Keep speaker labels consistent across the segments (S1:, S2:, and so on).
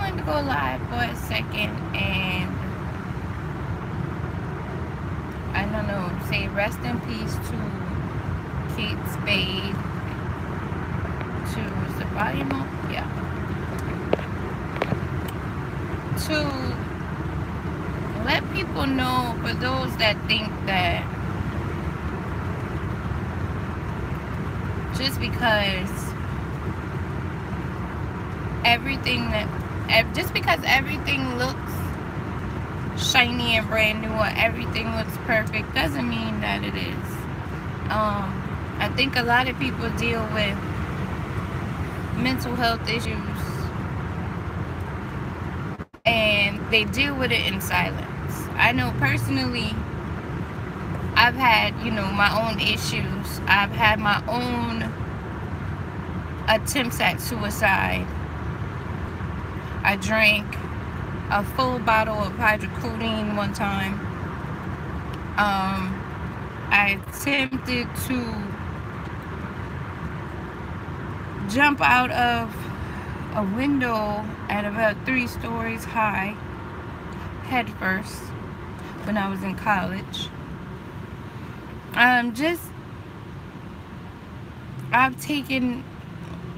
S1: wanted to go live for a second and, I don't know, say rest in peace to Kate Spade, to, is the volume up? Yeah. To let people know, for those that think that just because everything looks shiny and brand new, or everything looks perfect, doesn't mean that it is. I think a lot of people deal with mental health issues and they deal with it in silence. I know personally, I've had, my own issues. I've had my own attempts at suicide. I drank a full bottle of hydrocodone one time. I attempted to jump out of a window at about 3 stories high, head first, when I was in college. I've taken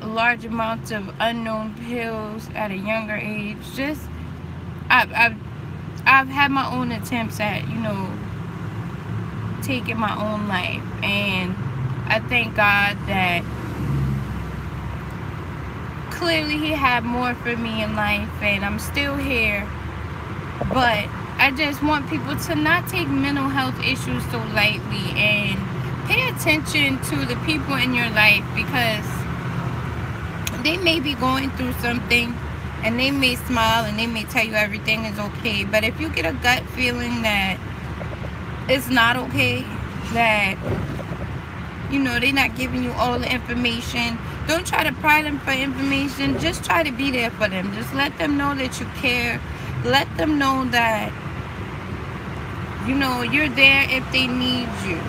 S1: large amounts of unknown pills at a younger age. I've had my own attempts at, taking my own life, and I thank God that clearly He had more for me in life, and I'm still here. But I just want people to not take mental health issues so lightly, and pay attention to the people in your life, because they may be going through something and they may smile and they may tell you everything is okay, but if you get a gut feeling that it's not okay, that they're not giving you all the information, don't try to pry them for information. Just try to be there for them. Just let them know that you care. Let them know that you're there if they need you.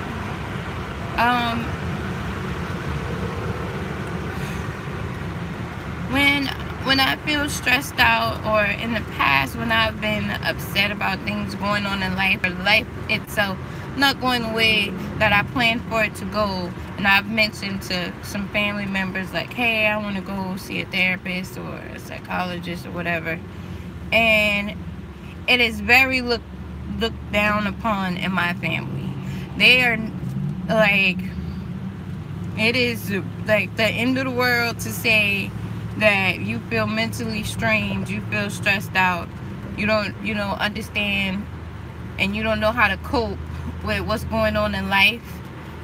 S1: When I feel stressed out, or in the past when I've been upset about things going on in life, or life itself not going the way that I planned for it to go, and I've mentioned to some family members like, hey, I want to go see a therapist or a psychologist or whatever, and it is very looked down upon in my family. They are like, it is like the end of the world to say that you feel mentally strained, you feel stressed out, you don't understand, and you don't know how to cope with what's going on in life.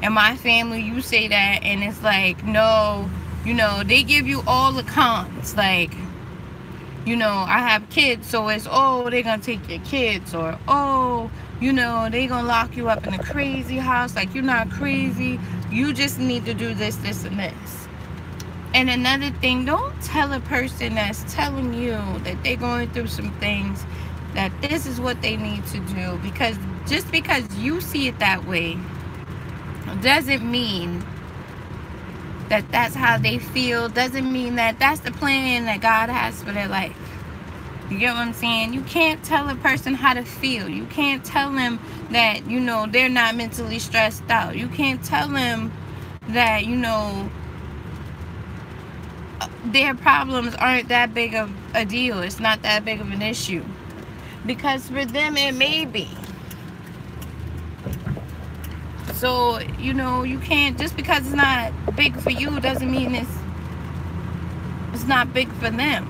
S1: In my family, you say that and it's like, no, they give you all the cons, like, I have kids, so it's, oh, they're gonna take your kids, or, oh, they gonna lock you up in a crazy house. Like, you're not crazy, you just need to do this, this, and this. And another thing, don't tell a person that's telling you that they're going through some things that this is what they need to do, because just because you see it that way doesn't mean that that's how they feel, doesn't mean that that's the plan that God has for their life. You get what I'm saying? You can't tell a person how to feel. You can't tell them that, they're not mentally stressed out. You can't tell them that, their problems aren't that big of a deal. It's not that big of an issue. Because for them, it may be. So, you can't, just because it's not big for you doesn't mean it's not big for them.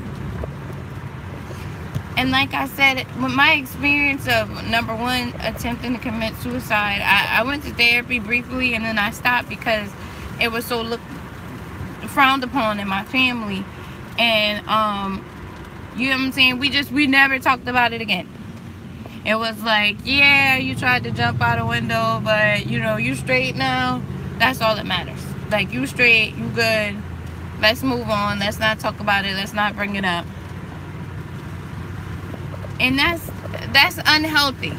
S1: And like I said, with my experience of, number one, attempting to commit suicide, I went to therapy briefly and then I stopped because it was so frowned upon in my family. And, you know what I'm saying? We never talked about it again. It was like, yeah, you tried to jump out a window, but, you straight now. That's all that matters. Like, you straight, you good. Let's move on. Let's not talk about it. Let's not bring it up. And that's unhealthy.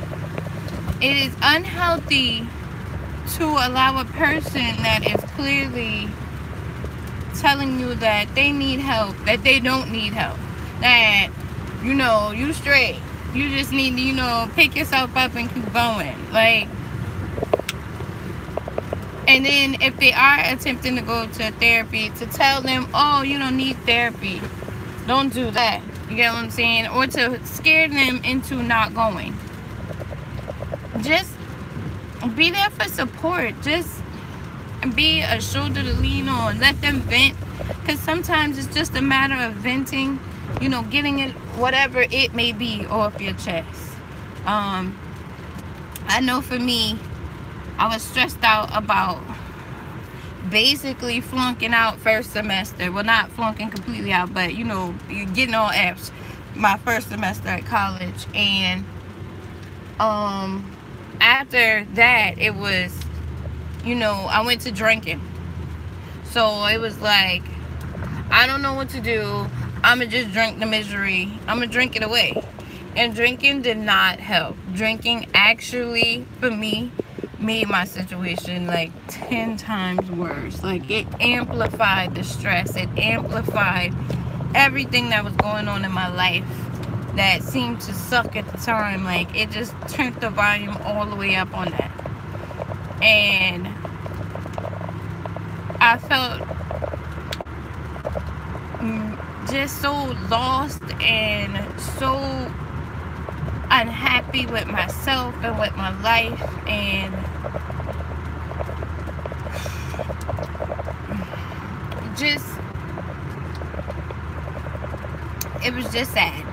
S1: It is unhealthy to allow a person that is clearly telling you that they need help, that they don't need help, that You know, you straight. You just need to, pick yourself up and keep going. Like, and then if they are attempting to go to therapy, to tell them, oh, you don't need therapy. Don't do that. You get what I'm saying? Or to scare them into not going. Just be there for support. Just be a shoulder to lean on. Let them vent. Because sometimes it's just a matter of venting, getting it, whatever it may be, off your chest. I know for me, I was stressed out about basically flunking out first semester. Well, not flunking completely out, but you're getting all F's my first semester at college. And after that, it was, I went to drinking. So it was like, I don't know what to do. I'ma just drink the misery. I'ma drink it away. And drinking did not help. Drinking actually, for me, made my situation like 10 times worse. Like, it amplified the stress. It amplified everything that was going on in my life that seemed to suck at the time. Like, it just turned the volume all the way up on that. And I felt just so lost and so unhappy with myself and with my life, and it was just sad.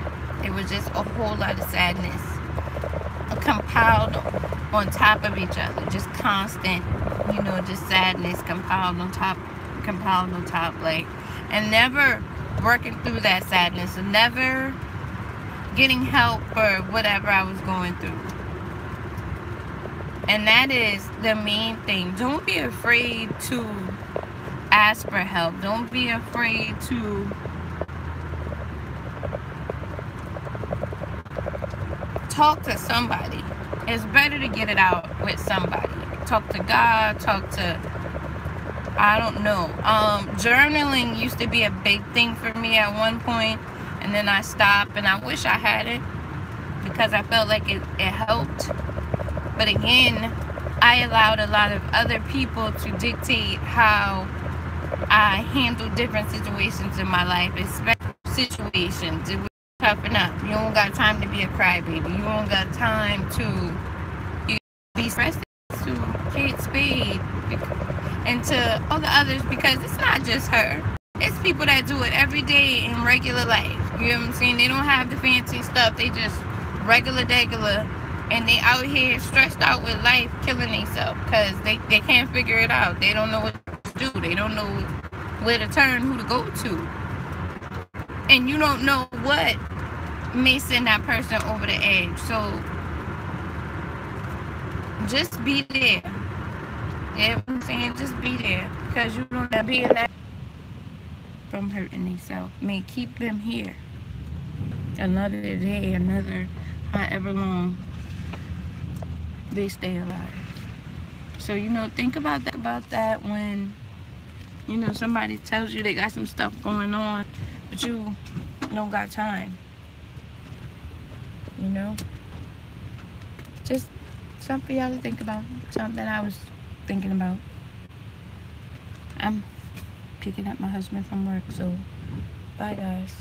S1: It was just a whole lot of sadness compiled on top of each other. Just constant, just sadness compiled on top, like, and never working through that sadness, and never getting help for whatever I was going through. And that is the main thing. Don't be afraid to ask for help. Don't be afraid to talk to somebody. It's better to get it out with somebody. Talk to God, talk to, I don't know. Journaling used to be a big thing for me at one point, and then I stopped, and I wish I had it because I felt like it helped. But again, I allowed a lot of other people to dictate how I handle different situations in my life, especially situations. It was toughen up. You don't got time to be a crybaby. You don't got time to be stressed to Kate Spade and to all the others, because it's not just her. It's people that do it every day in regular life. You know what I'm saying? They don't have the fancy stuff. They just regular, and they out here stressed out with life, killing themselves because they can't figure it out. They don't know what to do. They don't know where to turn, who to go to. And you don't know what may send that person over the edge. So just be there. You know what I'm saying? Just be there, because you don't want to be in that from hurting themselves. May keep them here another day, another however long they stay alive. So think about that when somebody tells you they got some stuff going on, but you don't got time. Just something for y'all to think about. Something I was thinking about. I'm picking up my husband from work, so bye guys.